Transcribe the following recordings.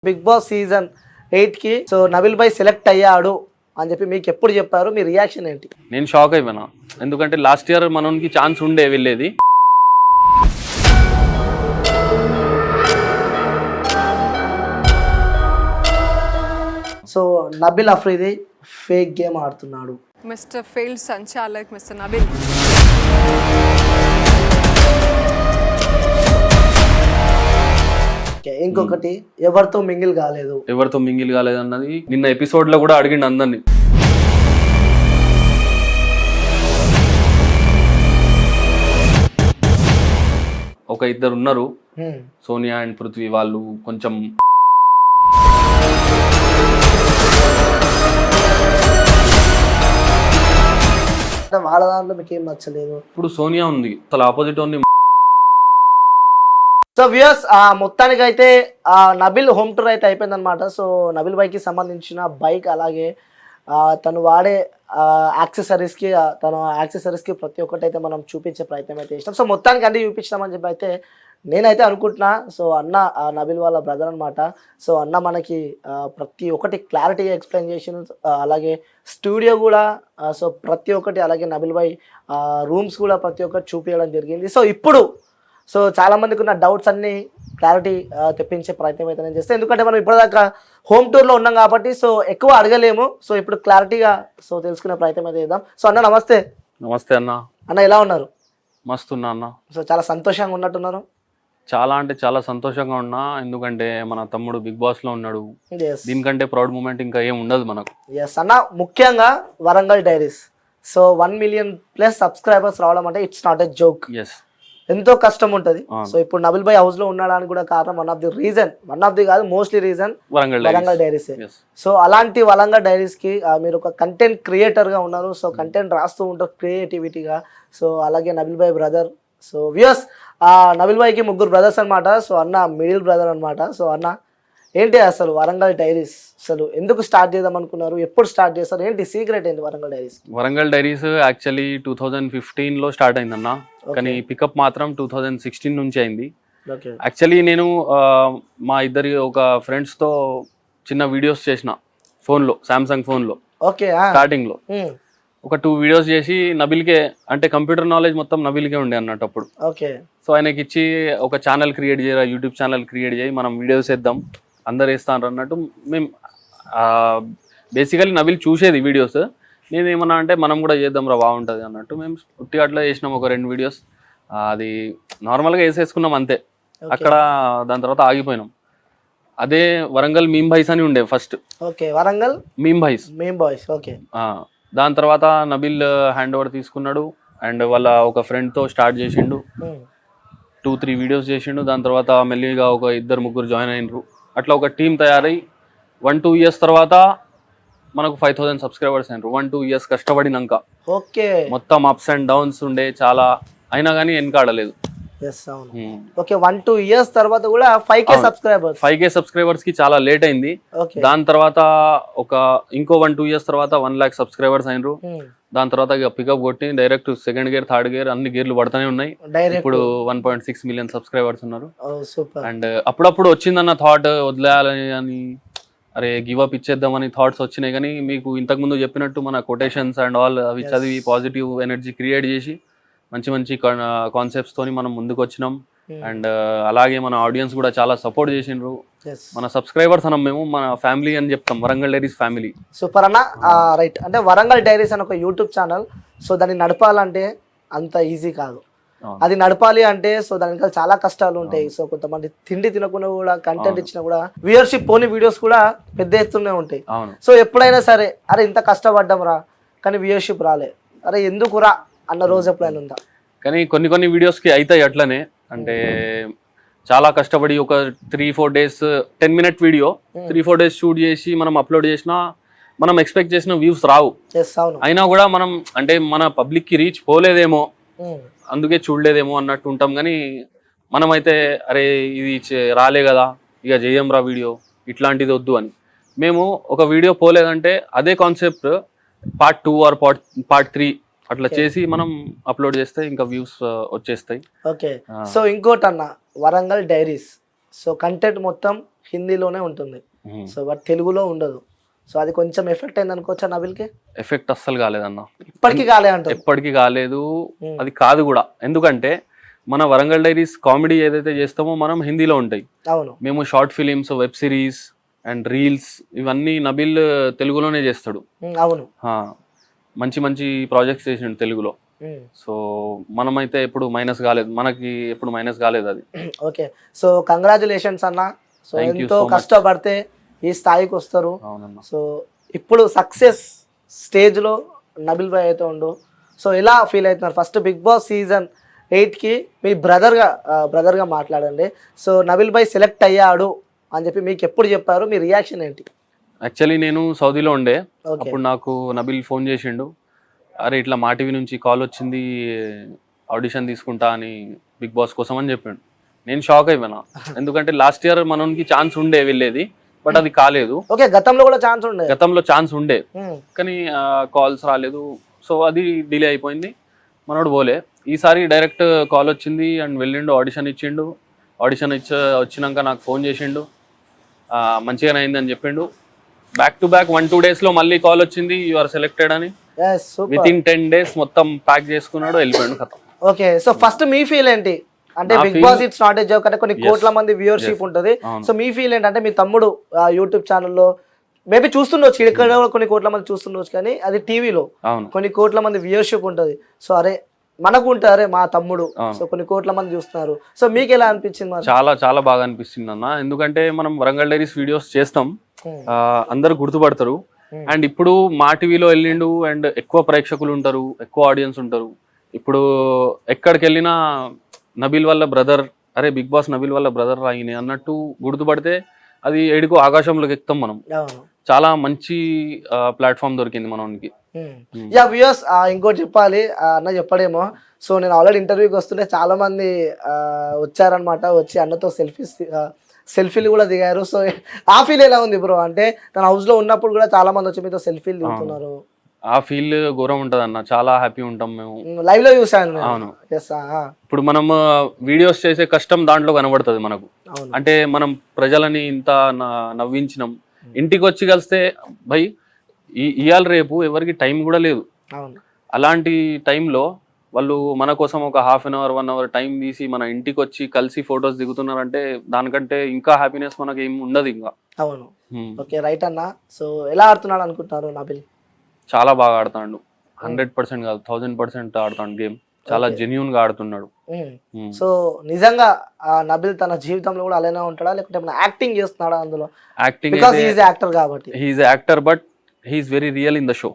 Big Boss season 8కి so Nabeel భాయ్ select అయ్యాడు అని చెప్పి మీకు ఎప్పుడు చెప్పారు? మీ రియాక్షన్ ఏంటి? నేను షాక్ అయిపోయినా, ఎందుకంటే లాస్ట్ ఇయర్ మనకి ఛాన్స్ ఉండే వెళ్ళేది. So Nabeel Afridi fake game ఆడుతున్నాడు. మిస్టర్ ఫెయిల్డ్ సంచాలక్ మిస్టర్ నబిల్. ఇంకొకటి ఎవరితో మింగిల్ కాలేదు అన్నది నిన్న ఎపిసోడ్ లో కూడా అడిగిండు అందరిని. ఒక ఇద్దరు ఉన్నారు, సోనియా అండ్ పృథ్వీ, వాళ్ళు కొంచెం వాళ్ళ దాంట్లో మీకు ఏం నచ్చలేదు? ఇప్పుడు సోనియా ఉంది, అసలు ఆపోజిట్ ఉంది. సో వ్యూయర్స్, మొత్తానికి అయితే నబిల్ హోమ్ టూర్ అయితే అయిపోయింది అనమాట. సో నబిల్ బైక్కి సంబంధించిన బైక్, అలాగే తను వాడే యాక్సెసరీస్కి ప్రతి ఒక్కటి అయితే మనం చూపించే ప్రయత్నం అయితే చేసినాం. సో మొత్తానికి అన్ని చూపించినామని చెప్పి అయితే నేనైతే అనుకుంటున్నా. సో అన్న నబిల్ వాళ్ళ బ్రదర్ అనమాట. సో అన్న మనకి ప్రతి ఒక్కటి క్లారిటీగా ఎక్స్ప్లెయిన్ చేసిన, అలాగే స్టూడియో కూడా, సో ప్రతి ఒక్కటి, అలాగే నబిల్ భాయ్ రూమ్స్ కూడా ప్రతి ఒక్కటి చూపించడం జరిగింది. సో ఇప్పుడు చాలా మందికి ఉన్న డౌట్స్ అన్ని క్లారిటీ తెప్పించే ప్రయత్నం అయితే నేను చేస్తాను. ఎందుకంటే మనం ఇప్పటిదాకా హోమ్ టూర్లో ఉన్నాం కాబట్టి సో ఎక్కువ అడగలేము. సో ఇప్పుడు క్లారిటీగా తెలుసుకునే ప్రయత్నం అయితే చేద్దాం. సో అన్న నమస్తే. నమస్తే అన్న. అన్న ఎలా ఉన్నారు? మస్తున్నా అన్న. సో చాలా సంతోషంగా ఉన్నట్టున్నారు. చాలా అంటే చాలా సంతోషంగా ఉన్నా, ఎందుకంటే మన తమ్ముడు బిగ్ బాస్ లో ఉన్నాడు. దీనికంటే ప్రౌడ్ మూమెంట్ ఇంకా ఏం ఉండదు మనకు. ఎస్ అన్న, ముఖ్యంగా Warangal diaries so 1 million plus subscribers రావడం అంటే it's not a joke. Yes, ఎంతో కష్టం ఉంటుంది. సో ఇప్పుడు నబిల్ భాయ్ హౌస్ లో ఉన్నాడానికి కూడా కారణం వన్ ఆఫ్ ది కాదు, mostly reason Warangal diaries. So అలాంటి వరంగల్ డైరీస్ కి మీరు ఒక కంటెంట్ క్రియేటర్ గా ఉన్నారు. సో కంటెంట్ రాస్తూ ఉంటారు క్రియేటివిటీగా. సో అలాగే నబిల్ భాయ్ బ్రదర్. సో వ్యూయర్స్, నబిల్ భాయ్కి 3 బ్రదర్స్ అనమాట. సో అన్న మిడిల్ బ్రదర్ అనమాట. సో అన్న ఏంటి అసలు వరంగల్ డైరీస్ అసలు ఎందుకు స్టార్ట్ చేద్దాం అనుకున్నారు? ఎప్పుడు స్టార్ట్ చేస్తారు? ఏంటి సీక్రెట్ ఏంటి Warangal diaries? Warangal diaries actually 2015 లో స్టార్ట్ అయిందన్న, కానీ పికప్ మాత్రం 2016 నుంచి అయింది. యాక్చువల్లీ నేను మా ఇద్దరి ఒక ఫ్రెండ్స్ తో చిన్న వీడియోస్ చేసిన ఫోన్లో, సామ్సంగ్ ఫోన్లో స్టార్టింగ్ లో ఒక 2 వీడియోస్ చేసి నబిల్కే, అంటే కంప్యూటర్ నాలెడ్జ్ మొత్తం నబిల్కే ఉండే అన్నట్టు అప్పుడు. సో ఆయనకి ఇచ్చి ఒక ఛానల్ క్రియేట్ చేయరా, యూట్యూబ్ ఛానల్ క్రియేట్ చేయి, మనం వీడియోస్ వేద్దాం, అందరు వేస్తాను అన్నట్టు. మేము బేసికలీ నబిల్ చూసేది వీడియోస్, నేను ఏమన్నా అంటే మనం కూడా చేద్దాం రా బాగుంటుంది అన్నట్టు మేము ఉట్టిగా అట్లా చేసినాం ఒక 2 వీడియోస్. అది నార్మల్గా వేసేసుకున్నాం అంతే. అక్కడ దాని తర్వాత ఆగిపోయినాం. అదే వరంగల్ మీమ్ బాయ్స్ అని ఉండే ఫస్ట్. Warangal meme boys. దాని తర్వాత నబిల్ హ్యాండ్ ఓవర్ తీసుకున్నాడు అండ్ వాళ్ళ ఒక ఫ్రెండ్తో స్టార్ట్ చేసిండు. 2-3 వీడియోస్ చేసిండు. దాని తర్వాత మెల్లిగా ఒక 2-3 జాయిన్ అయినరు. అట్లా ఒక టీం తయారై 1-2 ఇయర్స్ తర్వాత మనకు 5000 సబ్స్క్రైబర్స్ అయినరు. 1-2 ఇయర్స్ కష్టపడినాక. మొత్తం అప్స్ అండ్ డౌన్స్ ఉండే చాలా, అయినా కానీ వెనకాడలేదు. 1-2 ఇయర్స్ తర్వాత కూడా 5K సబ్స్క్రైబర్స్ కి చాలా లేట్ అయింది. దాని తర్వాత ఇంకో 1-2 ఇయర్స్ తర్వాత 1 lakh సబ్స్క్రైబర్స్ అయినరు. దాని తర్వాత ఇక పికప్ కొట్టి direct second gear, third gear అన్ని గేర్లు పడుతూనే ఉన్నాయి. ఇప్పుడు 1.6 మిలియన్ సబ్స్క్రైబర్స్ ఉన్నారు. అండ్ అప్పుడప్పుడు వచ్చిందన్న థాట్ వదిలేయాలని అని, అరే గివ్ అప్ ఇచ్చేద్దామని థాట్స్ వచ్చినాయి. కానీ మీకు ఇంతకు ముందు చెప్పినట్టు మన కొటేషన్స్ అండ్ ఆల్ అవి చదివి పాజిటివ్ ఎనర్జీ క్రియేట్ చేసి మంచి కాన్సెప్ట్స్ తోని మనం ముందుకు వచ్చినాం. అండ్ అలాగే మన ఆడియన్స్ కూడా చాలా సపోర్ట్ చేసిండ్రు. మన సబ్స్క్రైబర్స్ అనం, మేము మన ఫ్యామిలీ అని చెప్తాం, వరంగల్ డైరీస్ ఫ్యామిలీ. సూపర్ అన్న. రైట్, అంటే వరంగల్ డైరీస్ అని ఒక యూట్యూబ్ ఛానల్. సో దాన్ని నడపాలంటే అంత ఈజీ కాదు. అది నడపాలి అంటే సో దానికి చాలా కష్టాలు ఉంటాయి. సో కొంతమంది తిండి తినకుండా కూడా కంటెంట్ ఇచ్చినా కూడా వ్యూయర్షిప్ పోని వీడియోస్ కూడా పెద్ద ఎత్తునే ఉంటాయి. సో ఎప్పుడైనా సరే అరే ఇంత కష్టపడ్డాం రా కానీ వ్యూయర్షిప్ రాలే, అరే ఎందుకు రా అన్న రోజు ఎప్పుడైనా ఉందా? కానీ కొన్ని వీడియోస్కి అవుతాయి అట్లనే. అంటే చాలా కష్టపడి ఒక 3-4 days 10 minute video 3-4 days shoot చేసి మనం అప్లోడ్ చేసినా మనం ఎక్స్పెక్ట్ చేసిన వ్యూస్ రావు. అయినా కూడా మనం అంటే మన పబ్లిక్కి రీచ్ పోలేదేమో, అందుకే చూడలేదేమో అన్నట్టు ఉంటాం. కానీ మనమైతే అరే ఇది రాలే కదా, ఇక చేయం రా వీడియో, ఇట్లాంటిది వద్దు అని. మేము ఒక వీడియో పోలేదంటే అదే కాన్సెప్ట్ పార్ట్ 2 ఆర్ పార్ట్ 3 అట్లా చేసి మనం అప్లోడ్ చేస్తే ఇంకా వ్యూస్ వచ్చేస్తాయి. ఓకే. సో ఇంకోటి అన్న, వరంగల్ డైరీస్ సో కంటెంట్ మొత్తం హిందీలోనే ఉంటుంది, సో బట్ తెలుగులో ఉండదు. సో అది కొంచెం ఎఫెక్ట్ అయింది అనుకోవచ్చా నబిల్కి? ఎఫెక్ట్ అస్సలు కాలేదన్న, ఇప్పటికీ కాలే అంటారు. ఎప్పటికీ కాలేదు, అది కాదు కూడా. ఎందుకంటే మన వరంగల్ డైరీస్ కామెడీ ఏదైతే చేస్తామో మనం హిందీలో ఉంటాయి. అవును, మేము short films, web series and reels ఇవన్నీ నబిల్ తెలుగులోనే చేస్తాడు. అవును, మంచి మంచి ప్రాజెక్ట్స్ చేసిండు తెలుగులో. సో మనమైతే ఎప్పుడు మైనస్ కాలేదు, మనకి ఎప్పుడు మైనస్ కాలేదు అది. ఓకే, సో కంగ్రాచులేషన్స్ అన్న. సో ఎంతో కష్టపడితే ఈ స్థాయికి వస్తారు. సో ఇప్పుడు సక్సెస్ స్టేజ్లో నబిల్ భాయ్ అయితే ఉండు. సో ఎలా ఫీల్ అవుతున్నారు? ఫస్ట్ బిగ్ బాస్ సీజన్ 8కి మీ బ్రదర్గా మాట్లాడండి. సో నబిల్ భాయ్ సెలెక్ట్ అయ్యాడు అని చెప్పి మీకు ఎప్పుడు చెప్పారు? మీ రియాక్షన్ ఏంటి? యాక్చువల్లీ నేను సౌదీలో ఉండే, అప్పుడు నాకు నబిల్ ఫోన్ చేసిండు, అరే ఇట్లా మా టీవీ నుంచి కాల్ వచ్చింది, ఆడిషన్ తీసుకుంటా అని బిగ్ బాస్ కోసం అని చెప్పాడు. నేను షాక్ అయిపోయినా, ఎందుకంటే లాస్ట్ ఇయర్ మనకి ఛాన్స్ ఉండే వెళ్ళేది, బట్ అది కాలేదు. ఓకే, గతంలో కూడా ఛాన్స్ ఉండే, గతంలో ఛాన్స్ ఉండే కానీ కాల్స్ రాలేదు, సో అది డిలే అయిపోయింది, మనోడు పోలే. ఈసారి డైరెక్ట్ కాల్ వచ్చింది అండ్ వెళ్ళిండు, ఆడిషన్ ఇచ్చిండు. ఆడిషన్ వచ్చినాక నాకు ఫోన్ చేసిండు, మంచిగానే అయింది అని చెప్పిండు. బ్యాక్ టు బ్యాక్ 1-2 days లో మళ్ళీ కాల్ వచ్చింది, యు ఆర్ సెలెక్టెడ్ అని. విత్ ఇన్ 10 days మొత్తం ప్యాక్ చేసుకున్నాడు, వెళ్ళిపోయాడు కథ. ఓకే, సో ఫస్ట్ మీ ఫీల్ ఏంటి? అంటే Bigg Boss it's not a joke, అంటే కొన్ని కోట్ల మంది వ్యూవర్షిప్ ఉంటుంది. సో మీ ఫీల్ ఏంటంటే మీ తమ్ముడు యూట్యూబ్ ఛానల్లో మేబీ చూస్తుండొచ్చు, ఇక్కడ కొన్ని కోట్ల మంది చూస్తుండొచ్చు, కానీ అది టీవీలో కొన్ని కోట్ల మంది వ్యూవర్షిప్ ఉంటుంది. సో అరే మనకు ఉంటారే మా తమ్ముడు, సో కొన్ని కోట్ల మంది చూస్తున్నారు. సో మీకు ఎలా అనిపించింది? చాలా చాలా బాగా అనిపిస్తుంది అన్న, ఎందుకంటే మనం వరంగల్ డైరీస్ వీడియోస్ చేస్తాం, అందరు గుర్తుపడతారు. అండ్ ఇప్పుడు మా టీవీలో వెళ్ళిండు అండ్ ఎక్కువ ప్రేక్షకులు ఉంటారు, ఎక్కువ ఆడియన్స్ ఉంటారు. ఇప్పుడు ఎక్కడికి వెళ్ళినా నబిల్ వాళ్ళ బ్రదర్, అరే బిగ్ బాస్ నబిల్ వాళ్ళ బ్రదర్ రాయినే అన్నట్టు గుర్తుపడితే అది ఏడుకో ఆకాశంలోకి ఎక్కుతాం మనం. చాలా మంచి ప్లాట్ఫామ్ దొరికింది మనకి. యా వ్యూయర్స్, ఇంకోటి చెప్పాలి, అన్న చెప్పడేమో. సో నేను ఆల్రెడీ ఇంటర్వ్యూకి వస్తుంటే చాలా మంది వచ్చారనమాట, వచ్చి అన్నతో సెల్ఫీలు కూడా దిగారు. సో ఆ ఫీల్ ఎలా ఉంది బ్రో? అంటే తన హౌస్ లో ఉన్నప్పుడు కూడా చాలా మంది వచ్చి మీతో సెల్ఫీలు దిగుతున్నారు. ఆ ఫీల్ ఘోరం ఉంటది అన్న, చాలా హ్యాపీ ఉంటాం మేము. లైవ్ లో చూసాను. అవును, ఇప్పుడు మనం వీడియోస్ చేసే కష్టం దాంట్లో కనబడుతుంది మనకు. అంటే మనం ప్రజలని ఇంత నవ్వించినాం, ఇంటికి వచ్చి కలిస్తే భయ్ ఇవాళ రేపు ఎవరికి టైం కూడా లేదు. అలాంటి టైంలో వాళ్ళు మన కోసం ఒక 1/2 hour 1 hour టైం తీసి మన ఇంటికి వచ్చి కలిసి ఫొటోస్ దిగుతున్నారంటే దానికంటే ఇంకా హ్యాపీనెస్ మనకి ఏం ఉండదు ఇంకా. అవును, ఓకే రైట్ అన్న. సో ఎలా ఆడుతున్నాడు అనుకుంటున్నారు నబిల్? చాలా బాగా ఆడుతాడు, 100% కాదు 1000% ఆడుతాడు గేమ్, చాలా జెన్యూన్ గా ఆడుతున్నాడు. సో నిజంగా నబిల్ తన జీవితంలో కూడా అలానే ఉంటాడా, లేకపోతే యాక్టింగ్ చేస్తున్నాడా అందులో? Acting, because he is actor కాబట్టి. He is actor but he is very real in the show,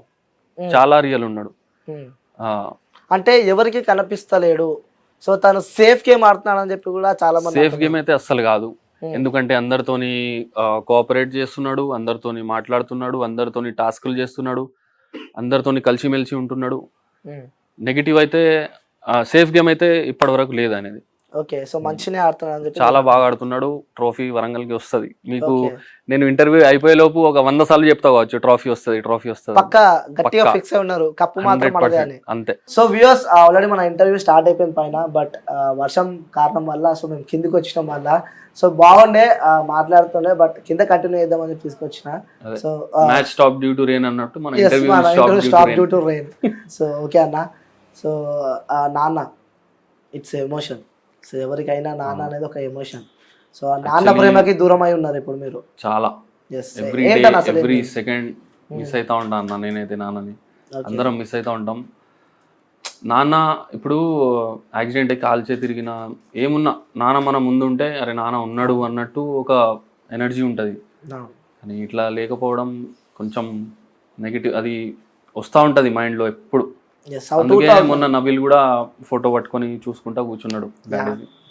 చాలా రియల్ ఉన్నాడు. అంటే ఎవరికి కనిపిస్తలేడు, సో తను సేఫ్ గేమ్ ఆడుతున్నాడు అని చెప్పి కూడా చాలా మంది. సేఫ్ గేమ్ అయితే అస్సలు కాదు, ఎందుకంటే అందరితోని కోఆపరేట్ చేస్తున్నాడు, అందరితోని మాట్లాడుతున్నాడు, అందరితోని టాస్క్లు చేస్తున్నాడు, అందరితోని కలిసిమెలిసి ఉంటున్నాడు. నెగిటివ్ అయితే సేఫ్ గేమ్ అయితే ఇప్పటి వరకు లేదు అనేది. ఓకే, సో మంచినే ఆడుతున్నాడు, చాలా బాగా ఆడుతున్నాడు. ట్రోఫీ వరంగల్కి వస్తుంది. మీకు నేను ఇంటర్వ్యూ అయిపోయే లోపు ఒక 100 సార్లు చెప్తా కావచ్చు, ట్రోఫీ వస్తుంది, ట్రోఫీ వస్తుంది. పక్కా గట్టిగా ఫిక్స్ అయి ఉన్నారు, కప్పు మాత్రం మనదే అని. అంతే. సో వ్యూయర్స్, ఆల్రెడీ మన ఇంటర్వ్యూ స్టార్ట్ అయిపోయింది పైన, బట్ వర్షం కారణం వల్ల సో మేము కిందికి వచ్చినాం వల్ల. సో బాగుండే మాట్లాడుతుండే, బట్ కింద కంటిన్యూ చేద్దామని చెప్పి తీసుకొచ్చిన. So match stop due to rain అన్నట్టు మన interview stop due to rain. So okay అన్న. సో నాన్న ఇట్స్ ఎమోషన్. సో ఎవరికైనా నాన్న అనేది ఒక ఎమోషన్. సో నాన్న ప్రేమకి దూరం అయి ఉన్నారు ఇప్పుడు మీరు చాలా. ఎవ్రీ సెకండ్ మిస్ అవుతా ఉంటా అన్న నేనైతే నాన్నని, అందరం మిస్ అవుతా ఉంటాం. నాన్న ఇప్పుడు యాక్సిడెంట్ కాల్చే తిరిగిన ఏమున్నా నాన్న మన ముందు ఉంటే అరే నాన్న ఉన్నాడు అన్నట్టు ఒక ఎనర్జీ ఉంటుంది. కానీ ఇట్లా లేకపోవడం కొంచెం నెగిటివ్, అది వస్తూ ఉంటుంది మైండ్లో ఎప్పుడు. అందుకే మొన్న నబిల్ కూడా ఫోటో పట్టుకొని చూసుకుంటా కూర్చున్నాడు.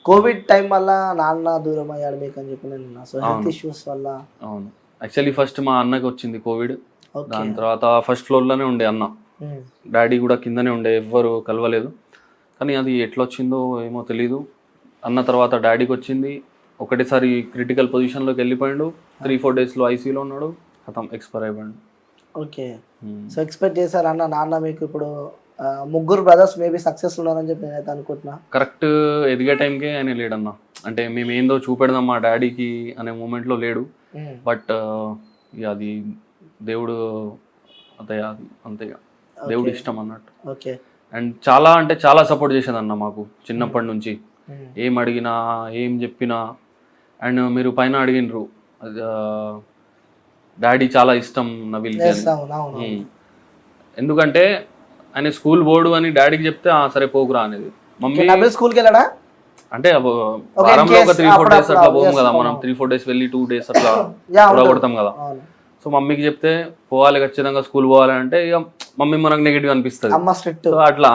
కోవిడ్ టైం వల్ల నాన్న దూరం అయ్యాడు మీకు అని చెప్పి నేను. సో హెల్త్ ఇష్యూస్ వల్ల. అవును, యాక్చువల్లీ ఫస్ట్ మా అన్నకి వచ్చింది కోవిడ్, దాని తర్వాత ఫస్ట్ ఫ్లోర్ లోనే ఉండే అన్న, డాడీ కూడా కిందనే ఉండే, ఎవ్వరు కలవలేదు. కానీ అది ఎట్లా వచ్చిందో ఏమో తెలీదు. అన్న తర్వాత డాడీకి వచ్చింది, ఒకటేసారి క్రిటికల్ పొజిషన్లోకి వెళ్ళిపోయాడు. 3-4 days ఐసీయూలో ఉన్నాడు, ఖతం ఎక్స్పైర్ అయిపోయాడు. ఓకే, సో ఎక్స్పెక్ట్ చేశారు అన్న నాన్న మీకు ఇప్పుడు ముగ్గురు బ్రదర్స్ మేబీ సక్సెస్ ఉన్నారని చెప్పి నేనైతే అనుకుంటున్నా. కరెక్ట్ ఎదిగే టైంకే ఆయన లేడన్న. అంటే మేము ఏందో చూపెడదాం మా డాడీకి అనే మూమెంట్లో లేడు. బట్ అది దేవుడు అంతే అంతే దేవుడు ఇష్టం అన్నట్టు. ఓకే. అండ్ చాలా అంటే చాలా సపోర్ట్ చేసేదన్న మాకు చిన్నప్పటి నుంచి. ఏం అడిగినా ఏం చెప్పినా. అండ్ మీరు పైన అడిగినరు డాడీ చాలా ఇష్టం నబిల్కి అని. ఎందుకంటే ఆయన స్కూల్ బోర్డు అని డాడీకి చెప్తే సరే పోకురా అనేది. మమ్మీ స్కూల్కి వెళ్ళాడా అంటే వారంలో ఒక 3-4 days అట్లా పోము కదా మనం. 3-4 days వెళ్ళి 2 days అట్లా కొడతాం కదా. సో మమ్మీకి చెప్తే పోవాలి ఖచ్చితంగా స్కూల్ పోవాలి అంటే ఇక మమ్మీ మనకు నెగిటివ్ అనిపిస్తుంది. సో అట్లా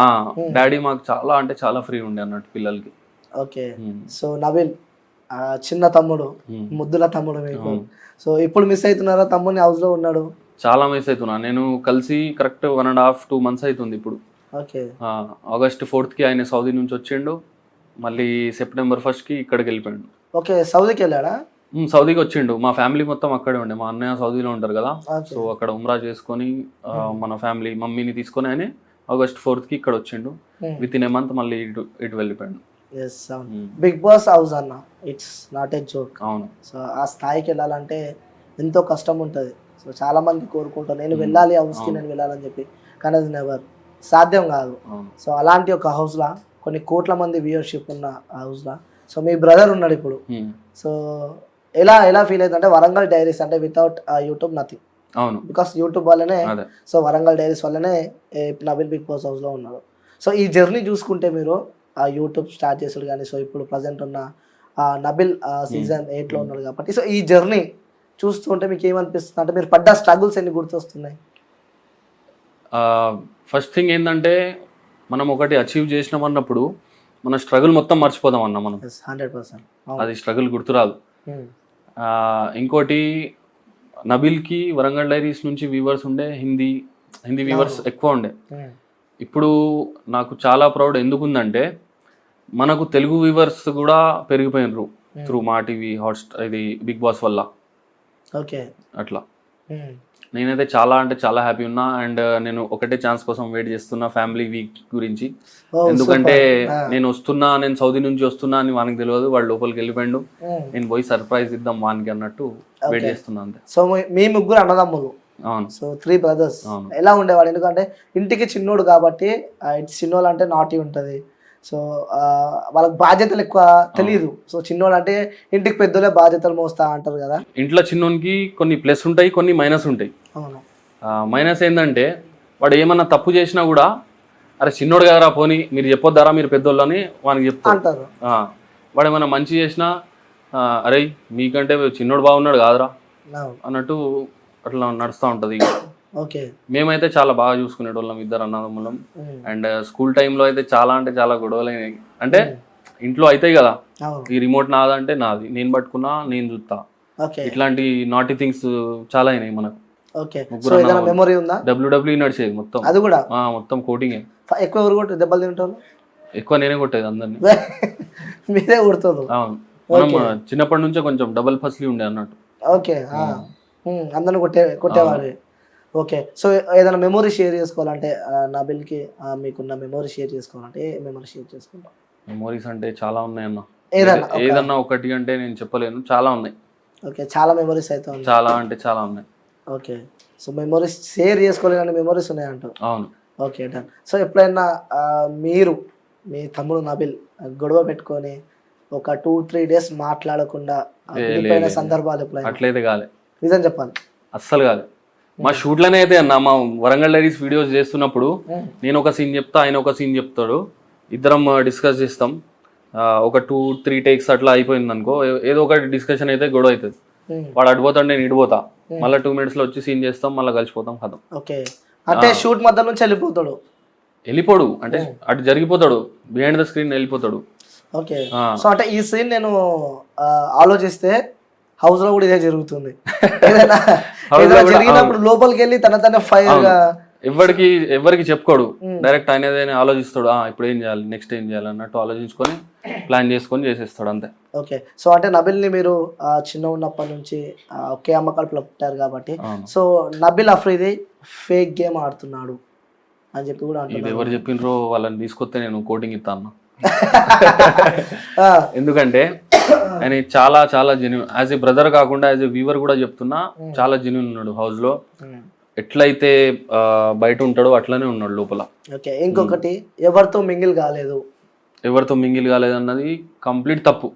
డాడీ మాకు చాలా అంటే చాలా ఫ్రీ ఉండే అన్నట్టు పిల్లలకి. ఓకే. సో నబిల్ చిన్న తమ్ముడు, ముద్దుల తమ్ముడు మీకు. సో ఇప్పుడు మిస్ అవుతున్నారా తమ్ముడిని? హౌస్ లో ఉన్నాడు. చాలా మిస్ అవుతున్నా. నేను కలిసి కరెక్ట్ 1.5-2 months అవుతుంది ఇప్పుడు. ఓకే. August 4th ఆయన సౌదీ నుంచి వచ్చిండు. మళ్ళీ September 1st ఇక్కడికి వెళ్ళిపోయాడు. ఓకే. సౌదీకి వెళ్ళాడా? సౌదీకి వచ్చిండు. మా ఫ్యామిలీ మొత్తం అక్కడే ఉండే. మా అన్నయ్య సౌదీలో ఉంటారు కదా. సో అక్కడ ఉమ్రా చేసుకొని మన ఫ్యామిలీ మమ్మీని తీసుకొని ఆయన August 4th ఇక్కడ వచ్చిండు. విత్ ఇన్ ఏ మంత్ మళ్ళీ ఇటు వెళ్ళిపోయాడు. బిగ్ బాస్ హౌస్ అన్న, ఇట్స్ నాట్ ఏ జోక్. అవును. సో ఆ స్థాయికి వెళ్ళాలంటే ఎంతో కష్టం ఉంటుంది. సో చాలా మంది కోరుకుంటారు నేను వెళ్ళాలి హౌస్కి, నేను వెళ్ళాలని చెప్పి. కానీ అది నెవర్ సాధ్యం కాదు. సో అలాంటి ఒక హౌస్లా కొన్ని కోట్ల మంది వ్యూవర్షిప్ ఉన్న హౌస్లా సో మీ బ్రదర్ ఉన్నాడు ఇప్పుడు. సో ఎలా ఫీల్ అవుతుంది అంటే వరంగల్ డైరీస్ అంటే వితౌట్ యూట్యూబ్ నథింగ్. అవును. బికాస్ యూట్యూబ్ వల్లనే, సో వరంగల్ డైరీస్ వల్లనే నబిల్ బిగ్ బాస్ హౌస్లో ఉన్నాడు. సో ఈ జర్నీ చూసుకుంటే మీరు ఆ యూట్యూబ్ స్టార్ట్ చేసాడు కానీ సో ఇప్పుడు ప్రజెంట్ ఉన్న నబిల్ సీజన్ 8లో ఉన్నాడు కాబట్టి సో ఈ జర్నీ చూస్తుంటే మీకు ఏమనిపిస్తుంది అంటే మీరు పడ్డ స్ట్రగుల్స్ ఎన్ని గుర్తొస్తున్నాయి? ఫస్ట్ థింగ్ ఏంటంటే మనం ఒకటి అచీవ్ చేసినాం అన్నప్పుడు మన స్ట్రగుల్ మొత్తం మర్చిపోదాం అన్న మనం. 100%. అది స్ట్రగుల్ గుర్తురాదు. ఇంకోటి నబిల్కి వరంగల్ డైరీస్ నుంచి వ్యూవర్స్ ఉండే, హిందీ వ్యూవర్స్ ఎక్కువ ఉండే. ఇప్పుడు నాకు చాలా ప్రౌడ్ ఎందుకుందంటే మనకు తెలుగు వ్యూవర్స్ కూడా పెరిగిపోయినరు త్రూ మా టీవీ హాట్స్టార్ ఇది బిగ్ బాస్ వల్ల. ఓకే. అట్లా నేనైతే చాలా అంటే చాలా హ్యాపీ ఉన్నా. అండ్ నేను ఒకటే ఛాన్స్ కోసం వెయిట్ చేస్తున్నా ఫ్యామిలీ వీక్ గురించి. ఎందుకంటే నేను సౌదీ నుంచి వస్తున్నా అని వానికి తెలియదు. వాడు లోపలికి వెళ్ళిపోయాడు. నేను పోయి సర్ప్రైజ్ ఇద్దాం వానికి అన్నట్టు వెయిట్ చేస్తున్నా అంతే. సో మీ ముగ్గురు అన్నదమ్ములు. అవును. So 3 brothers. ఎలా ఉండేవాడు? ఎందుకంటే ఇంటికి చిన్నోడు కాబట్టి చిన్నోళ్ళు అంటే నాటి ఉంటుంది. సో వాళ్ళకి బాధ్యతలు ఎక్కువ తెలియదు. సో చిన్నోడు అంటే ఇంటికి పెద్దోళ్ళే బాధ్యతలు మోస్తా అంటారు కదా. ఇంట్లో చిన్నోనికి కొన్ని ప్లస్ ఉంటాయి, కొన్ని మైనస్ ఉంటాయి. అవును. మైనస్ ఏంటంటే వాడు ఏమన్నా తప్పు చేసినా కూడా అరే చిన్నోడు కదరా పోనీ మీరు చెప్పొద్దారా మీరు పెద్దోళ్ళు అని వానికి చెప్తారు. వాడు ఏమన్నా మంచి చేసినా అరే మీకంటే చిన్నోడు బాగున్నాడు కాదురా అన్నట్టు అట్లా నడుస్తూ ఉంటుంది. ఓకే. మేమైతే చాలా బాగా చూసుకునేటోళ్ళం ఇద్దరు అన్నదమ్ములం. అండ్ స్కూల్ టైంలో అయితే చాలా అంటే చాలా గొడవలు అయినాయి. అంటే ఇంట్లో అవుతాయి కదా, ఈ రిమోట్ నాదంటే నాది, నేను పట్టుకున్నా నేను చూస్తా, ఇట్లాంటి నాటి థింగ్స్ చాలా అయినాయి మనకు. మెమరీ ఉందా? WWE నడిచేది మొత్తం. అది కూడా మొత్తం కోటింగ్. ఎక్కువ ఎవరు కొట్టి దెబ్బలు తింటారు? ఎక్కువ నేనే కొట్టేది అందరినీ. మీరే కొడుతుంది? అవును. మనం చిన్నప్పటి నుంచే కొంచెం డబల్ ఫస్లీ ఉండే అన్నట్టు. ఓకే. అందరిని కొట్టేవాడు. ఓకే. సో ఏదైనా మెమొరీ షేర్ చేసుకోవాలంటే నబిల్కి మీకున్న మెమొరీ షేర్ చేసుకోవాలంటే ఏ మెమొరీ షేర్ చేసుకుంటాం? మెమొరీస్ అంటే చాలా ఉన్నాయన్న. ఏదన్నా ఒకటి అంటే నేను చెప్పలేను, చాలా ఉన్నాయి. ఓకే. చాలా మెమొరీస్ అయితే ఉన్నాయి. చాలా అంటే చాలా ఉన్నాయి. ఓకే. సో మెమొరీస్ షేర్ చేసుకోలేని మెమొరీస్ ఉన్నాయంటారు. అవును. Okay done. సో ఎప్పుడైనా మీరు మీ తమ్ముడు నబిల్ గొడవ పెట్టుకొని ఒక 2-3 days మాట్లాడకుండా సందర్భాలు ఎప్పుడైనా? అట్లయితే కాలే, నిజం చెప్పాలి. అస్సలు కాదు. మా షూట్లోనే అయితే అన్న మా వరంగల్ డైరీస్ వీడియోస్ చేస్తున్నప్పుడు నేను ఒక సీన్ చెప్తా, ఆయన ఒక సీన్ చెప్తాడు, ఇద్దరం డిస్కస్ చేస్తాం. ఒక 2-3 takes అట్లా అయిపోయింది అనుకో, ఏదో ఒక డిస్కషన్ అయితే గొడవ అవుతుంది. వాడు అడిపోతాడు, నేను ఇడిపోతా, మళ్ళీ 2 minutes లో వచ్చి సీన్ చేస్తాం, మళ్ళీ కలిసిపోతాం, కథం. ఓకే. అంటే షూట్ మధ్య నుంచి వెళ్ళిపోడు అంటే అటు జరిగిపోతాడు, బిహైండ్ ద స్క్రీన్ వెళ్ళిపోతాడు. ఓకే. సో అంటే ఈ సీన్ నేను ఆలోచిస్తే హౌస్ లో కూడా ఇదే జరుగుతుంది. జరిగినప్పుడు లోపలికి వెళ్ళి తన ఫైర్ గా ఎవరికి చెప్పుకోడు, డైరెక్ట్ ఆయన ఏదైనా ఆలోచిస్తాడు, ఇప్పుడు ఏం చేయాలి, నెక్స్ట్ ఏం చేయాలి అన్నట్టు ఆలోచించుకొని ప్లాన్ చేసుకొని చేసేస్తాడు అంతే. ఓకే. సో అంటే నబిల్ని మీరు చిన్న ఉన్నప్పటి నుంచి ఒకే అమ్మ కడుపులో పుట్టారు కాబట్టి so Nabeel Afridi fake game ఆడుతున్నాడు అని చెప్పి కూడా ఇది అంటున్నారు. ఎవరు చెప్పిండ్రో వాళ్ళని తీసుకొస్తే నేను కోటింగ్ ఇస్తాను. ఆ, ఎందుకంటే ఆయన చాలా చాలా జెన్యున్, యాజ్ ఏ బ్రదర్ కాకుండా యాజ్ ఏ వ్యూవర్ కూడా చెప్తున్నా, చాలా జెన్యున్ ఉన్నాడు హౌస్ లో. ఎట్లయితే బయట ఉంటాడో అట్లనే ఉన్నాడు లోపల. ఓకే, ఇంకొకటి ఎవరితో మింగిల్ కాలేదు. ఎవరితో మింగిల్ కాలేదన్నది కంప్లీట్ తప్పు.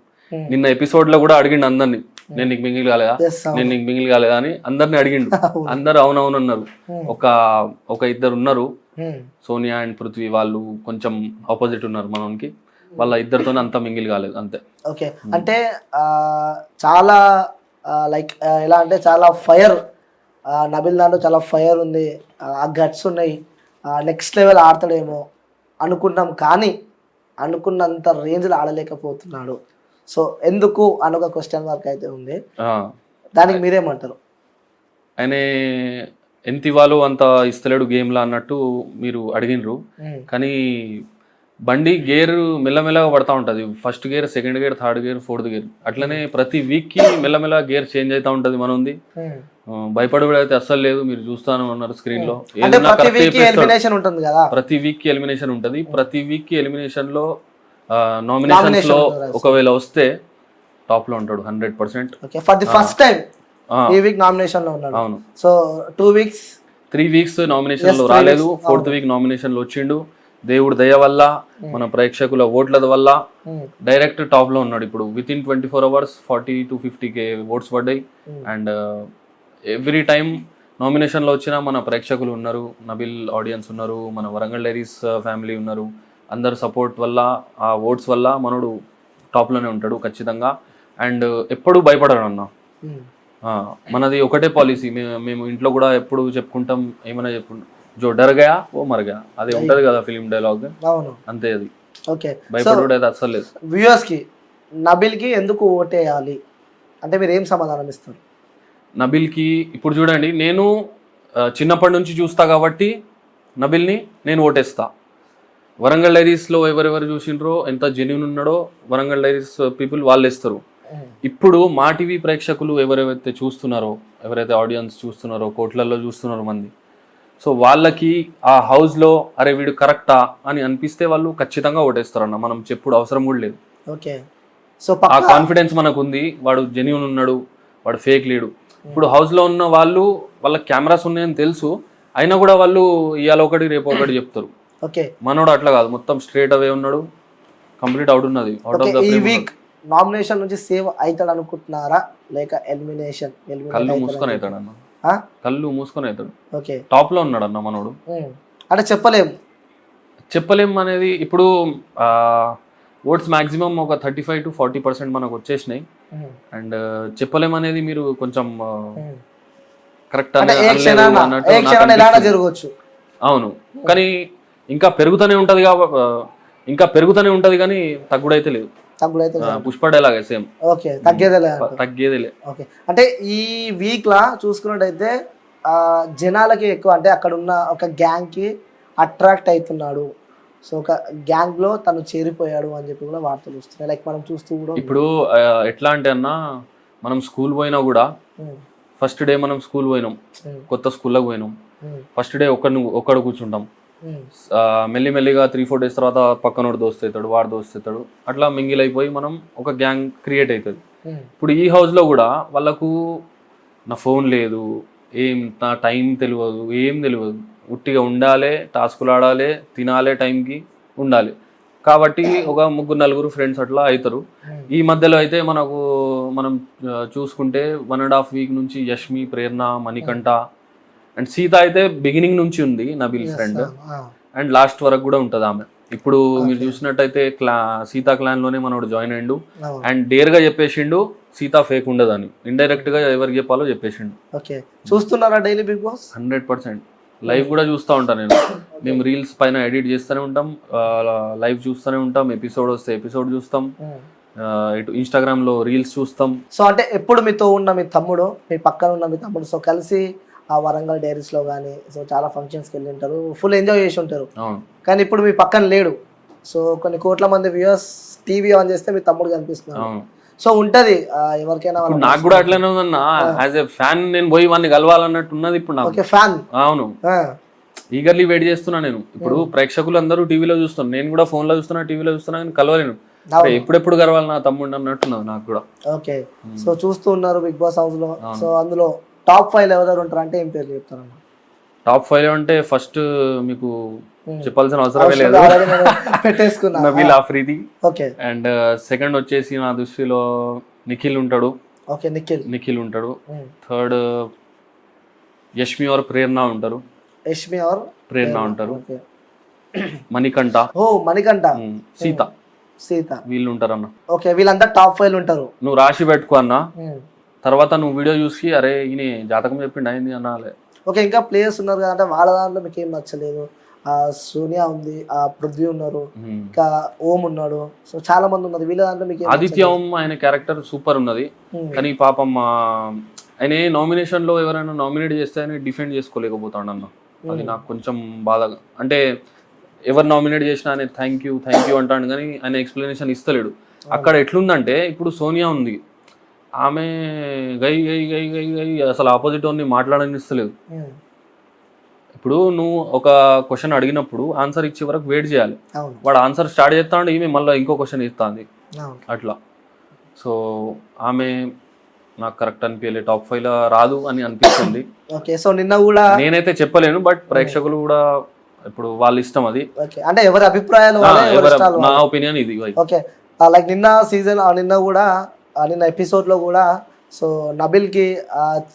నిన్న ఎపిసోడ్ లో కూడా అడిగిండు అందరిని, నేను నీకు మింగిల్ కాలేదా, Yes, అవును. నేను నీకు మింగిల్ కాలేదా అని అందరిని అడిగిండు. అందరు అవునవును అన్నారు. ఒక ఇద్దరు ఉన్నారు, సోనియా అండ్ పృథ్వీ, వాళ్ళు కొంచెం ఆపోజిట్ ఉన్నారు మనకి. వాళ్ళ ఇద్దరితోనే అంత మింగిల్ కాలేదు అంతే. ఓకే, అంటే చాలా లైక్ ఎలా అంటే చాలా ఫైర్, నబిల్ దాంట్లో చాలా ఫైర్ ఉంది, ఆ గట్స్ ఉన్నాయి, నెక్స్ట్ లెవెల్ ఆడతాడేమో అనుకున్నాం, కానీ అనుకున్నంత రేంజ్లో ఆడలేకపోతున్నాడు. సో ఎందుకు అని ఒక క్వశ్చన్ మార్క్ అయితే ఉంది. దానికి మీరేమంటారు? ఆయన ఎంత ఇవ్వాలో అంత ఇస్తలేడు గేమ్లా అన్నట్టు మీరు అడిగినరు. కానీ బండి గేర్ మెల్లమెల్లగా పడతా ఉంటుంది. First gear, second gear, third gear, fourth gear, అట్లనే ప్రతి వీక్కి మెల్లమెల్ల గేర్ చేంజ్ అవుతూ ఉంటుంది. మనం ఉంది భయపడి అయితే అస్సలు లేదు. మీరు చూస్తాను ఉన్నారు స్క్రీన్ లో, ప్రతి వీక్ ఎలిమినేషన్ ఉంటుంది కదా, ప్రతి వీక్ కి ఎలిమినేషన్ ఉంటుంది. ప్రతి వీక్ కి ఎలిమినేషన్ లో నామినేషన్స్ లో ఒకవేళ వస్తే టాప్ లో ఉంటాడు 100%. Okay, for the first time ఈ వీక్ నామినేషన్ లో ఉన్నాడు. అవును, సో 3 వీక్స్ నామినేషన్ లో రాలేదు, 4th వీక్ నామినేషన్ లో వచ్చిండు. దేవుడు దయ వల్ల, మన ప్రేక్షకుల ఓట్ల వల్ల డైరెక్ట్ టాప్ లో ఉన్నాడు. ఇప్పుడు within 24 hours 40 to 50K votes పడ్డాయి. అండ్ ఎవ్రీ టైం నామినేషన్ లో వచ్చిన మన ప్రేక్షకులు ఉన్నారు, నబిల్ ఆడియన్స్ ఉన్నారు, మన వరంగల్ డైరీస్ ఫ్యామిలీ ఉన్నారు. అందరు సపోర్ట్ వల్ల, ఆ ఓట్స్ వల్ల మనోడు టాప్ లోనే ఉంటాడు ఖచ్చితంగా. అండ్ ఎప్పుడు భయపడడు అన్న. మనది ఒకటే పాలసీ, మేము ఇంట్లో కూడా ఎప్పుడు చెప్పుకుంటాం, ఏమైనా చెప్పుకుంటాం, జో డర్ గయా ఓ మర్ గయా, అది ఉంటది కదా ఫిలిం డైలాగ్, అంతే అది. ఓకే, భయపడు అయితే అస్సలు లేదు. వ్యూయర్స్ కి నబిల్ కి ఎందుకు ఓటేయాలి అంటే మీరు ఏం సమాధానం ఇస్తారు? నబిల్ కి ఇప్పుడు చూడండి, నేను చిన్నప్పటి నుంచి చూస్తా కాబట్టి నబిల్ని నేను ఓటేస్తా. వరంగల్ డైరీస్లో ఎవరెవరు చూసిండ్రో, ఎంత జెన్యున్ ఉన్నాడో వరంగల్ డైరీస్ పీపుల్ వాళ్ళు వేస్తారు. ఇప్పుడు మా టీవీ ప్రేక్షకులు ఎవరైతే చూస్తున్నారో, ఎవరైతే ఆడియన్స్ చూస్తున్నారో, కోట్లల్లో చూస్తున్నారో మంది, సో వాళ్ళకి ఆ హౌస్లో అరే వీడు కరెక్టా అని అనిపిస్తే వాళ్ళు ఖచ్చితంగా ఓటేస్తారన్న. మనం చెప్పుడు అవసరం కూడా లేదు. ఓకే, సో ఆ కాన్ఫిడెన్స్ మనకు ఉంది, వాడు జెన్యున్ ఉన్నాడు, వాడు ఫేక్ లేడు. ఇప్పుడు హౌస్లో ఉన్న వాళ్ళు, వాళ్ళ కెమెరాస్ ఉన్నాయని తెలుసు, అయినా కూడా వాళ్ళు ఇవాళ ఒకటి రేపు ఒకటి చెప్తారు. ఓకే, మనోడు అట్లా కాదు, మొత్తం స్ట్రేట్ అవే ఉన్నాడు, కంప్లీట్ అవుట్ ఉన్నది. ఈ వీక్ నామినేషన్ నుంచి సేవ్ అవుతాడు అనుకుంటున్నారా, లేక ఎలిమినేషన్? కళ్ళు మూసుకొని అవుతాడు అన్న, కళ్ళు మూసుకొని అవుతాడు. ఓకే, టాప్ లో ఉన్నాడు అన్న మనోడు. అంటే చెప్పలేం అనేది ఇప్పుడు ఓట్స్ మాక్సిమం ఒక 35 to 40% మనకు వచ్చేసినాయి. అండ్ చెప్పలేం అనేది మీరు కొంచెం కరెక్ట్ జరగవచ్చు. అవును, కానీ ఇంకా పెరుగుతూనే ఉంటది కానీ తగ్గుడైతే లేదు. Pushpa dialogue same. ఓకే, తగ్గేదేలే. ఓకే, అంటే ఈ వీక్ లా చూసుకున్నట్టయితే జనాలకి ఎక్కువ, అంటే అక్కడ ఉన్న ఒక గ్యాంగ్ కి అట్రాక్ట్ అవుతున్నాడు. సో ఒక గ్యాంగ్ లో తను చేరిపోయాడు అని చెప్పి కూడా వార్తలు వస్తున్నాయి. లైక్ మనం చూస్తూ కూడా ఇప్పుడు ఎట్లా అంటే అన్న, మనం స్కూల్ పోయినా కూడా ఫస్ట్ డే మనం స్కూల్ పోయినాం, కొత్త స్కూల్లోకి పోయినాం, ఫస్ట్ డే ఒక్కడు కూర్చుంటాం. మెల్లిమెల్లిగా 3-4 days తర్వాత పక్కనోడు దోస్త్ అవుతాడు, వాడు దోస్త్ అవుతాడు, అట్లా మింగిల్ అయిపోయి మనం ఒక గ్యాంగ్ క్రియేట్ అవుతుంది. ఇప్పుడు ఈ హౌస్లో కూడా వాళ్ళకు నా ఫోన్ లేదు, నా టైం తెలియదు, ఏం తెలియదు, ఉట్టిగా ఉండాలి, టాస్కులు ఆడాలి, తినాలి, టైంకి ఉండాలి. కాబట్టి ఒక 3-4 ఫ్రెండ్స్ అట్లా అవుతారు. ఈ మధ్యలో అయితే మనం చూసుకుంటే 1.5 week నుంచి యష్మి, ప్రేరణ, మణికంఠ అండ్ సీత అయితే బిగినింగ్ నుంచి ఉంది నబిల్ ఫ్రెండ్, అండ్ లాస్ట్ వరకు కూడా ఉంటుంది ఆమె. ఇప్పుడు మీరు చూసినట్టయితే సీతా క్లాన్ లోనే మనోడు జాయిన్ అయ్యిండు, అండ్ డేర్ గా చెప్పేసిండు సీతా ఫేక్ ఉండదని. ఇండైరెక్ట్ గా ఎవరికి చెప్పాలో చెప్పేసిండు. చూస్తున్నారా డైలీ బిగ్ బాస్? 100% లైవ్ కూడా చూస్తూ ఉంటాను నేను. మేము రీల్స్ పైన ఎడిట్ చేస్తూనే ఉంటాం, లైవ్ చూస్తూనే ఉంటాం, ఎపిసోడ్ వస్తే ఎపిసోడ్ చూస్తాం, ఇటు ఇన్స్టాగ్రామ్ లో రీల్స్ చూస్తాం. సో అంటే ఎప్పుడు మీతో ఉన్న మీ తమ్ముడు, మీ పక్కన ఉన్న మీ తమ్ముడు, సో కలిసి ఆ వరంగల్ డైరీస్ లో కానీ సో చాలా ఫంక్షన్స్కి వెళ్ళి ఉంటారు, ఫుల్ ఎంజాయ్ చేసి ఉంటారు. కానీ ఇప్పుడు మీ పక్కన లేడు. సో కొన్ని కోట్ల మంది వ్యూయర్స్ టీవీ ఆన్ చేస్తే మీ తమ్ముడు కనిపిస్తున్నారు. సో ఉంటది ఎవరికైనా. నాకు కూడా అట్లనే ఉందన్న, యాజ్ ఎ ఫ్యాన్ నేను పోయి వాడిని కలవాలన్నట్టు ఉన్నది ఇప్పుడు నాకు. ఫ్యాన్? అవును, ఈగర్లీ వెయిట్ చేస్తున్నా నేను. ఇప్పుడు ప్రేక్షకులు అందరూ టీవీలో చూస్తున్నారు, నేను కూడా ఫోన్ లో చూస్తున్నా, టీవీలో చూస్తున్నా, కానీ కలవలేను. ఎప్పుడెప్పుడు కలవాలి నా తమ్ముడు అన్నట్టున్నది నాకు కూడా. ఓకే, సో చూస్తూ ఉన్నారు బిగ్ బాస్ హౌస్ లో. సో అందులో టాప్ 5 ఎవరెవరు ఉంటారు అంటే ఏం పేర్లు చెప్తారన్న? టాప్ 5 అంటే ఫస్ట్ మీకు చెప్పాల్సిన అవసరమే లేదు, పెట్టేసుకున్నా Nabeel Afridi. Okay, and second వచ్చేసి నా దృష్టిలో నిఖిల్ ఉంటాడు. ఓకే, నిఖిల్ ఉంటాడు. థర్డ్ యష్మి ఆర్ ప్రేరణ ఉంటారు. యష్మి ఆర్ ప్రేరణ ఉంటారు. మణికంఠ, మణికంఠ, సీత వీళ్ళు ఉంటారు అన్న. ఓకే, వీళ్ళంతా టాప్ 5 ఉంటారు. నువ్వు రాసి పెట్టుకో అన్న, తర్వాత నువ్వు వీడియో చూసి అరే ఈయన జాతకం చెప్పిండు అయింది అనాలే. ఓకే, ఇంకా ప్లేయర్స్ ఉన్నారు కదా, అంటే వాళ్ళ దాంట్లో మీకు ఏం నచ్చలేదు? సోనియా ఉంది, పృథ్వీ ఉన్నారు, ఇంకా ఓం ఉన్నాడు, సో చాలా మంది ఉన్నారు. వీళ్ళ దాంట్లో మీకు ఆదిత్య ఓం ఆయన క్యారెక్టర్ సూపర్ ఉన్నది, కానీ పాపం ఆయన నామినేషన్ లో ఎవరైనా నామినేట్ చేస్తే ఆయన డిఫెండ్ చేసుకోలేకపోతాడు అన్న. అది నాకు కొంచెం బాధగా, అంటే ఎవరు నామినేట్ చేసినా ఆయన థ్యాంక్ యూ అంటాడు, కానీ ఆయన ఎక్స్ప్లెనేషన్ ఇస్తలేడు. అక్కడ ఎట్లుందంటే ఇప్పుడు సోనియా ఉంది, ఆమె గై గై గై గై గై అసలు ఆపోజిట్ వాడిని మాట్లాడనిస్తలేదు. ఇప్పుడు నువ్వు ఒక క్వశ్చన్ అడిగినప్పుడు ఆన్సర్ ఇచ్చే వరకు వెయిట్ చేయాలి. వాడు ఆన్సర్ స్టార్ట్ చేస్తా ఉంటే ఈమె మళ్ళీ ఇంకో క్వశ్చన్ ఇస్తుంది అట్లా. సో ఆమె నాకు కరెక్ట్ అనిపించలేదు, టాప్ 5 లో రాదు అని అనిపిస్తుంది. సో నిన్న కూడా నేనైతే చెప్పలేను, బట్ ప్రేక్షకులు కూడా ఇప్పుడు వాళ్ళ ఇష్టం అది, అంటే ఎవరి అభిప్రాయాలు, నా ఒపీనియన్ ఇది. ఓకే, లైక్ నిన్న సీజన్ నిన్న ఎపిసోడ్ లో కూడా సో నబిల్ కి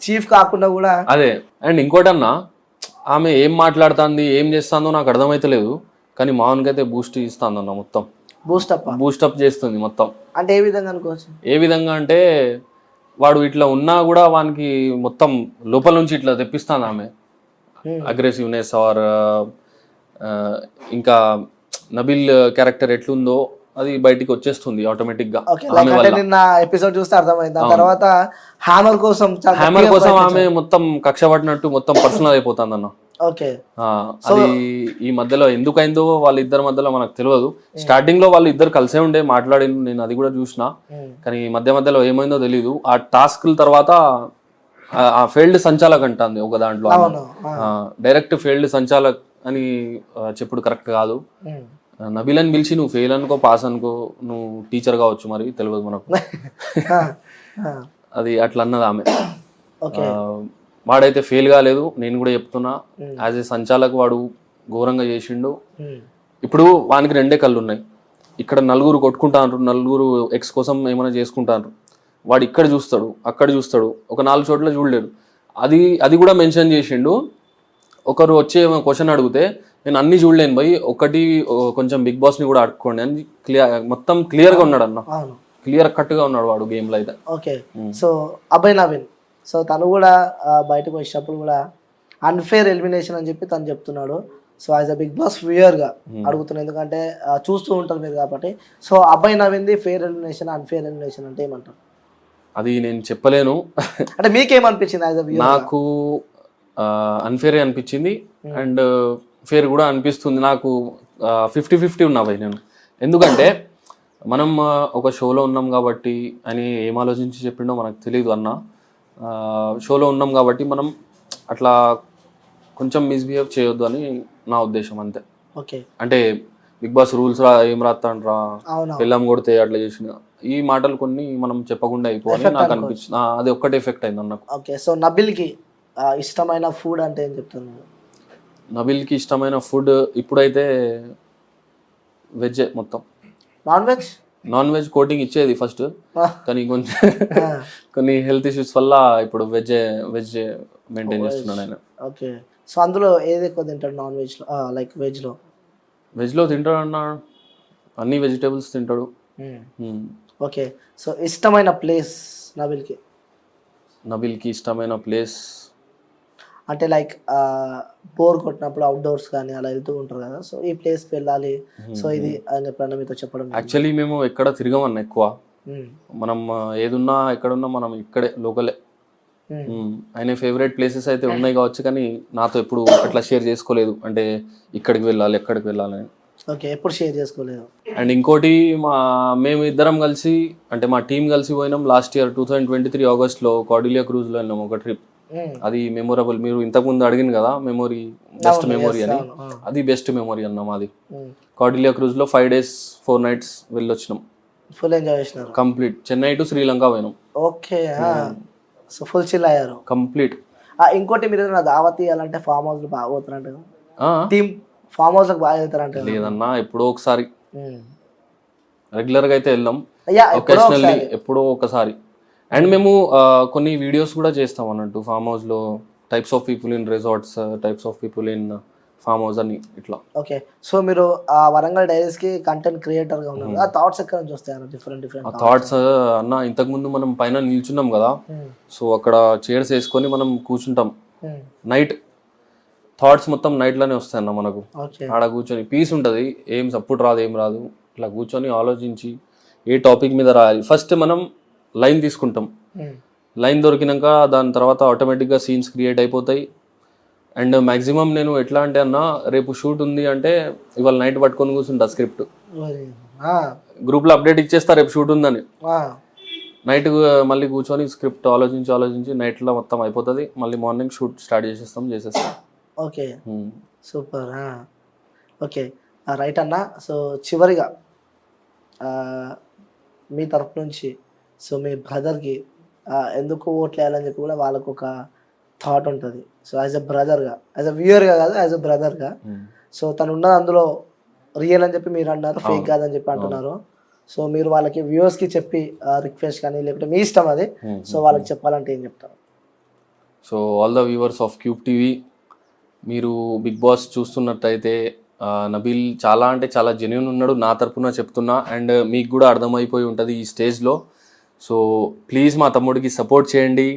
చీఫ్ కాకుండా కూడా అదే. అండ్ ఇంకోటన్నా ఆమె ఏం మాట్లాడుతుంది ఏం చేస్తుందో నాకు అర్థమైతలేదు, కానీ మామూలుగా బూస్ట్ ఇస్తుందన్న, మొత్తం బూస్టప్ చేస్తుంది మొత్తం. అంటే ఏ విధంగా అనుకోవచ్చు? ఏ విధంగా అంటే వాడు ఇట్లా ఉన్నా కూడా వానికి మొత్తం లోపల నుంచి ఇట్లా తెప్పిస్తాను ఆమె అగ్రెసివ్నెస్. ఆర్ ఇంకా నబిల్ క్యారెక్టర్ ఎట్లుందో అది బయటికి వచ్చేస్తుంది ఆటోమేటిక్ గా. నిన్న ఎపిసోడ్ చూస్తే అర్థమైంది. తర్వాత హ్యామర్ కోసం ఆమె మొత్తం కక్ష పడినట్టు మొత్తం పర్సనల్ అయిపోతుంది అన్న. అది ఈ మధ్యలో ఎందుకైందో వాళ్ళిద్దరి మధ్యలో మనకు తెలియదు. స్టార్టింగ్ లో వాళ్ళు ఇద్దరు కలిసే ఉండే మాట్లాడి, నేను అది కూడా చూసిన, కానీ మధ్య మధ్యలో ఏమైందో తెలీదు. ఆ టాస్క్ల తర్వాత ఆ ఫెయిల్డ్ సంచాలక్ అంటుంది ఒక దాంట్లో, డైరెక్ట్ ఫెయిల్డ్ సంచాలక్ అని చెప్పుడు కరెక్ట్ కాదు. నబీల్ అని పిలిచి నువ్వు ఫెయిల్ అనుకో పాస్ అనుకో, నువ్వు టీచర్ కావచ్చు, మరి తెలియదు మనకు. అది అట్లా అన్నది ఆమె. వాడైతే ఫెయిల్ కాలేదు, నేను కూడా చెప్తున్నా. యాజ్ ఏ సంచాలక్ వాడు ఘోరంగా చేసిండు. ఇప్పుడు వానికి 2 కళ్ళు ఉన్నాయి. ఇక్కడ నలుగురు కొట్టుకుంటారు, నలుగురు ఎక్స్ కోసం ఏమైనా చేసుకుంటారు. వాడు ఇక్కడ చూస్తాడు, అక్కడ చూస్తాడు, ఒక 4 చోట్ల చూడలేడు. అది కూడా మెన్షన్ చేసిండు. ఒకరు వచ్చి క్వశ్చన్ అడిగితే నేను అన్ని చూడలేను భయ్, ఒకటి కొంచెం బిగ్ బాస్ ని కూడా అడుక్కోండి అని మొత్తం క్లియర్ గా ఉన్నాడు అన్న, క్లియర్ కట్ గా ఉన్నాడు వాడు గేమ్ లో అయితే. Okay, so Abhay Naveen, so తను కూడా బయటకు వచ్చినప్పుడు కూడా అన్ఫేర్ ఎలిమినేషన్ అని చెప్పి తను చెప్తున్నాడు. So as a Bigg Boss viewer గా అడుగుతున్నాను, ఎందుకంటే చూస్తూ ఉంటారు మీరు కాబట్టి. సో అభయ్ నవీన్ది ఫేర్ ఎలిమినేషన్, అన్ఫేర్ ఎలిమినేషన్ అంటే ఏమంటారు? అది నేను చెప్పలేను. అంటే మీకేమనిపించింది యాజ్ అ వ్యూయర్? నాకు అన్ఫేర్ అనిపించింది అండ్ ఫేర్ కూడా అనిపిస్తుంది. నాకు 50-50 ఉన్నా భయ్ నేను. ఎందుకంటే మనం ఒక షోలో ఉన్నాం కాబట్టి అని ఏం ఆలోచించి చెప్పిండో మనకు తెలియదు అన్న. షోలో ఉన్నాం కాబట్టి మనం అట్లా కొంచెం మిస్బిహేవ్ చేయొద్దు అని నా ఉద్దేశం, అంతే. ఓకే, అంటే బిగ్ బాస్ రూల్స్ ఏం రాస్తాండ్రా, పిల్లం కొడితే అట్లా చేసిన ఈ మాటలు కొన్ని మనం చెప్పకుండా అయిపోయి నాకు అనిపించింది. అది ఒక్కటే ఎఫెక్ట్ అయింది అన్న. ఓకే, సో నబిల్కి ఇష్టమైన ఫుడ్ అంటే ఏం చెప్తున్నాను? నబిల్కి ఇష్టమైన ఫుడ్ ఇప్పుడైతే వెజ్ మొత్తం. నాన్ వెజ్ కోటింగ్ ఇచ్చేది ఫస్ట్, కానీ కొంచెం కొన్ని హెల్త్ ఇష్యూస్ వల్ల ఇప్పుడు వెజ్ మెయింటైన్ చేస్తున్నాను ఆయన. ఓకే, సో అందులో ఏది ఎక్కువ తింటాడు నాన్ వెజ్ లో? లైక్ వెజ్ లో తింటాడు అన్న, అన్ని వెజిటేబుల్స్ తింటాడు. ఓకే, సో ఇష్టమైన ప్లేస్ నబిల్కి ఇష్టమైన ప్లేస్ అంటే లైక్ బోర్ కొట్టినప్పుడు అవుట్డోర్స్ కానీ అలా వెళ్తూ ఉంటారు కదా, సో ఈ ప్లేస్కి వెళ్ళాలి, సో ఇది అని ఎప్పుడన్నా మీతో చెప్పడం? యాక్చువల్లీ మేము ఎక్కడ తిరగమన్నా ఎక్కువ, మనం ఏదున్నా ఎక్కడున్నా మనం ఇక్కడే లోకలే. ఆయన ఫేవరెట్ ప్లేసెస్ అయితే ఉన్నాయి కావచ్చు, కానీ నాతో ఎప్పుడు అట్లా షేర్ చేసుకోలేదు, అంటే ఇక్కడికి వెళ్ళాలి ఎక్కడికి వెళ్ళాలని. ఓకే, ఎప్పుడు షేర్ చేసుకోలేదు. అండ్ ఇంకోటి మేము ఇద్దరం కలిసి, అంటే మా టీం కలిసి పోయినాం లాస్ట్ ఇయర్ 2023 ఆగస్ట్లో కార్డిలియా క్రూజ్లో వెళ్ళినాం ఒక ట్రిప్. అది మెమొరబుల్. మీరు ఇంతకుముందు అడిగింది కదా మెమొరీ, బెస్ట్ మెమొరీ అని, అది బెస్ట్ మెమొరీ అన్న మాది. కార్డిలియా క్రూజ్ లో 5 days 4 nights వెళ్ళొచ్చినాం. ఫుల్ ఎంజాయ్ చేసినారు కంప్లీట్. చెన్నై టు శ్రీలంక పోయినాం. ఓకే. సో ఫుల్ చిల్ అయ్యారు కంప్లీట్. ఇంకోటి మీరు ఏదైనా దావత్ ఇవ్వాలంటే ఫామ్ హౌస్ బాగా పోతారంట టీమ్, ఫామ్ హౌస్ బాగా వెళ్తారంట. లేదన్నా ఎప్పుడో ఒకసారి, రెగ్యులర్ గా అయితే వెళ్ళాం, ఒకేషనల్లీ ఎప్పుడో ఒకసారి. అండ్ మేము కొన్ని వీడియోస్ కూడా చేస్తాం అన్నట్టు ఫామ్ హౌస్ లో, types of people in resorts, types of people in farm house అని ఇట్లా. ఓకే. సో మీరు ఆ వరంగల్ డైరీస్ కి కంటెంట్ క్రియేటర్ గా ఉన్నారు, ఆ థాట్స్ ఎక్కడ నుంచి వస్తాయి డిఫరెంట్ డిఫరెంట్ థాట్స్ అన్న? ఇంతకు ముందు మనం పైన నిల్చున్నాం కదా, సో అక్కడ చైర్స్ వేసుకొని మనం కూర్చుంటాం. నైట్ థాట్స్ మొత్తం నైట్ లోనే వస్తాయి అన్న మనకు. ఆడ కూర్చొని పీస్ ఉంటది, ఏం సపోర్ట్ రాదు, ఏం రాదు, ఇట్లా కూర్చొని ఆలోచించి ఏ టాపిక్ మీద రాయాలి. ఫస్ట్ మనం లైన్ తీసుకుంటాం, లైన్ దొరికినాక దాని తర్వాత ఆటోమేటిక్గా సీన్స్ క్రియేట్ అయిపోతాయి. అండ్ మ్యాక్సిమం నేను ఎట్లా అంటే అన్న, రేపు షూట్ ఉంది అంటే ఇవాళ నైట్ పట్టుకొని కూర్చుంటా స్క్రిప్ట్, గ్రూప్లో అప్డేట్ ఇచ్చేస్తా రేపు షూట్ ఉందని. నైట్ మళ్ళీ కూర్చొని స్క్రిప్ట్ ఆలోచించి నైట్లో మొత్తం అయిపోతుంది, మళ్ళీ మార్నింగ్ షూట్ స్టార్ట్ చేసేస్తాం. Okay, super. ఓకే, రైట్ అన్న. సో చివరిగా మీ తరపు నుంచి సో మీ బ్రదర్కి ఎందుకు ఓట్లు వేయాలని చెప్పి కూడా వాళ్ళకు ఒక థాట్ ఉంటుంది. సో యాజ్ ఎ బ్రదర్గా, యాజ్ ఎ వ్యూయర్గా కాదు, యాజ్ ఎ బ్రదర్గా, సో తను ఉన్నది అందులో రియల్ అని చెప్పి మీరు అన్నారు, ఫేక్ కాదని చెప్పి అంటున్నారు. సో మీరు వాళ్ళకి వ్యూవర్స్కి చెప్పి రిక్వెస్ట్ కానీ లేకపోతే మీ ఇష్టం అది, సో వాళ్ళకి చెప్పాలంటే ఏం చెప్తారు? So all the viewers of cube TV, మీరు బిగ్ బాస్ చూస్తున్నట్టయితే నబీల్ చాలా అంటే చాలా జెన్యూన్ ఉన్నాడు, నా తరపున చెప్తున్నా. అండ్ మీకు కూడా అర్థమైపోయి ఉంటుంది ఈ స్టేజ్లో. సో ప్లీజ్ మా తమ్ముడికి సపోర్ట్ చేయండి,